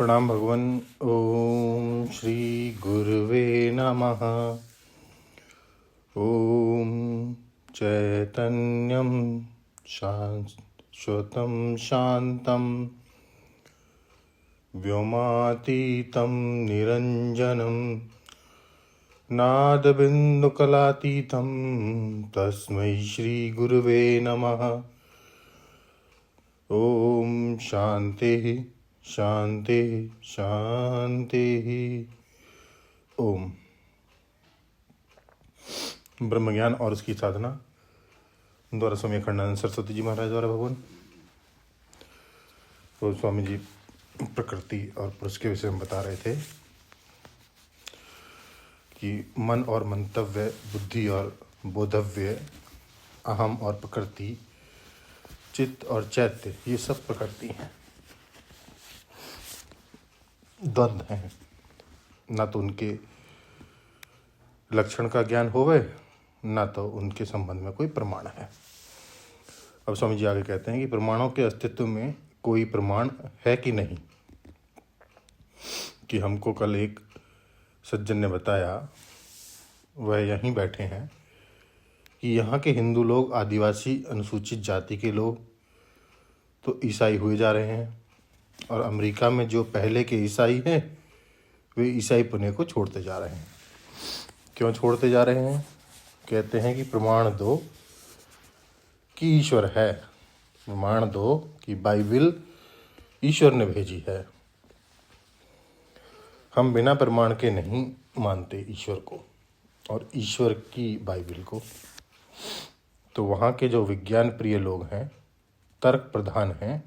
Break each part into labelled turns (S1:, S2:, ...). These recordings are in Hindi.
S1: प्रणाम भगवान। ओम श्री गुरुवे नमः। ओम चैतन्यं शाश्वतं शांतं व्योमातीतं निरंजनं नादबिन्दुकलातीतं तस्मै श्री गुरुवे नमः। ओम शांति शांति शांति। ओम। ब्रह्मज्ञान और उसकी साधना द्वारा स्वामी अखंडानंद सरस्वती जी महाराज द्वारा भगवान। तो स्वामी जी प्रकृति और पुरुष के विषय में बता रहे थे कि मन और मंतव्य, बुद्धि और बोधव्य, अहम और प्रकृति, चित्त और चैत्य, ये सब प्रकृति हैं, द्वंद्व हैं। ना तो उनके लक्षण का ज्ञान होवे, ना तो उनके संबंध में कोई प्रमाण है। अब स्वामी जी आगे कहते हैं कि प्रमाणों के अस्तित्व में कोई प्रमाण है कि नहीं। कि हमको कल एक सज्जन ने बताया, वह यहीं बैठे हैं, कि यहाँ के हिंदू लोग, आदिवासी अनुसूचित जाति के लोग तो ईसाई हुए जा रहे हैं, और अमेरिका में जो पहले के ईसाई हैं वे ईसाई पुण्य को छोड़ते जा रहे हैं। क्यों छोड़ते जा रहे हैं? कहते हैं कि प्रमाण दो कि ईश्वर है, प्रमाण दो कि बाइबिल ईश्वर ने भेजी है। हम बिना प्रमाण के नहीं मानते ईश्वर को और ईश्वर की बाइबिल को। तो वहाँ के जो विज्ञान प्रिय लोग हैं, तर्क प्रधान हैं,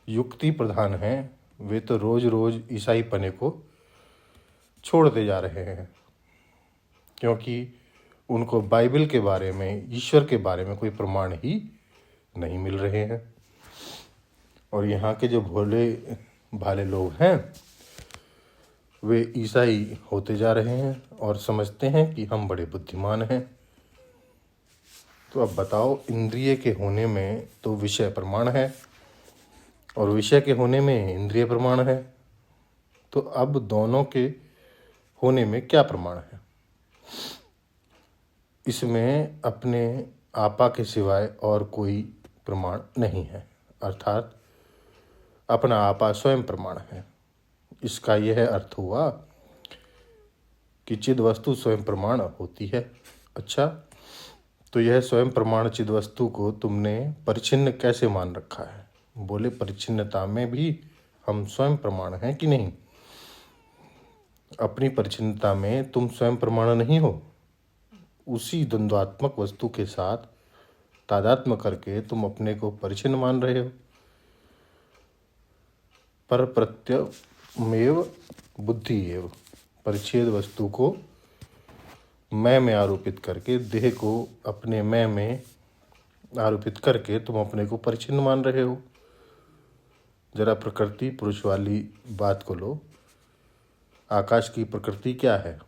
S1: युक्ति प्रधान हैं, वे तो रोज रोज ईसाई पने को छोड़ते जा रहे हैं, क्योंकि उनको बाइबल के बारे में, ईश्वर के बारे में कोई प्रमाण ही नहीं मिल रहे हैं। और यहाँ के जो भोले भाले लोग हैं वे ईसाई होते जा रहे हैं और समझते हैं कि हम बड़े बुद्धिमान हैं। तो अब बताओ, इंद्रिय के होने में तो विषय प्रमाण है और विषय के होने में इंद्रिय प्रमाण है। तो अब दोनों के होने में क्या प्रमाण है? इसमें अपने आपा के सिवाय और कोई प्रमाण नहीं है, अर्थात अपना आपा स्वयं प्रमाण है। इसका यह अर्थ हुआ कि चिद वस्तु स्वयं प्रमाण होती है। अच्छा, तो यह स्वयं प्रमाण चिद वस्तु को तुमने परिच्छिन्न कैसे मान रखा है? बोले, परिच्छिन्नता में भी हम स्वयं प्रमाण हैं कि नहीं? अपनी परिच्छिन्नता में तुम स्वयं प्रमाण नहीं हो। उसी द्वंद्वात्मक वस्तु के साथ तादात्म्य करके तुम अपने को परिच्छिन्न मान रहे हो। पर प्रत्यमेव बुद्धि एव, परिच्छेद वस्तु को मैं में आरोपित करके, देह को अपने मैं में आरोपित करके तुम अपने को परिच्छिन्न मान रहे हो। जरा प्रकृति पुरुष वाली बात को लो। आकाश की प्रकृति क्या है?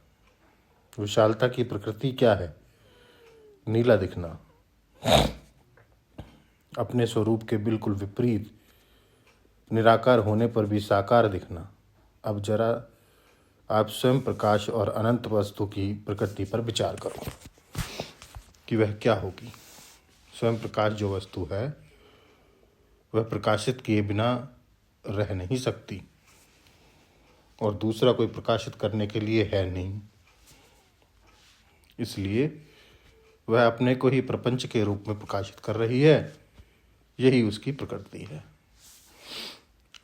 S1: विशालता की प्रकृति क्या है? नीला दिखना। अपने स्वरूप के बिल्कुल विपरीत, निराकार होने पर भी साकार दिखना। अब जरा आप स्वयं प्रकाश और अनंत वस्तु की प्रकृति पर विचार करो कि वह क्या होगी। स्वयं प्रकाश जो वस्तु है वह प्रकाशित किए बिना रह नहीं सकती, और दूसरा कोई प्रकाशित करने के लिए है नहीं। इसलिए वह अपने को ही प्रपंच के रूप में प्रकाशित कर रही है। यही उसकी प्रकृति है।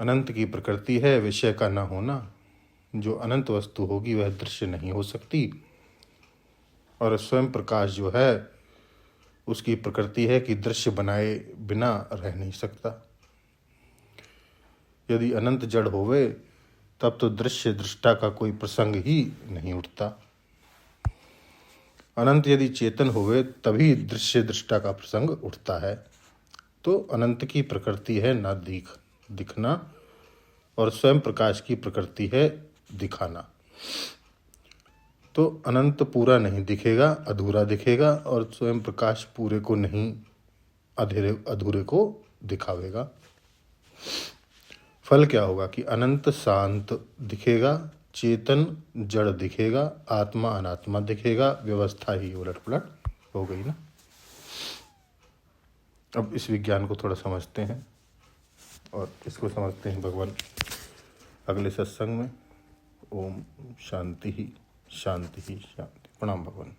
S1: अनंत की प्रकृति है विषय का न होना। जो अनंत वस्तु होगी वह दृश्य नहीं हो सकती, और स्वयं प्रकाश जो है उसकी प्रकृति है कि दृश्य बनाए बिना रह नहीं सकता। यदि अनंत जड़ होवे तब तो दृश्य दृष्टा का कोई प्रसंग ही नहीं उठता। अनंत यदि चेतन होवे तभी दृश्य दृष्टा का प्रसंग उठता है। तो अनंत की प्रकृति है ना दिखना, और स्वयं प्रकाश की प्रकृति है दिखाना। तो अनंत पूरा नहीं दिखेगा, अधूरा दिखेगा, और स्वयं प्रकाश पूरे को नहीं, अधूरे को दिखावेगा। फल क्या होगा कि अनंत शांत दिखेगा, चेतन जड़ दिखेगा, आत्मा अनात्मा दिखेगा, व्यवस्था ही उलट पुलट हो गई ना। अब इस विज्ञान को थोड़ा समझते हैं और इसको समझते हैं भगवान अगले सत्संग में। ओम शांति ही शांति ही शांति। प्रणाम भगवान।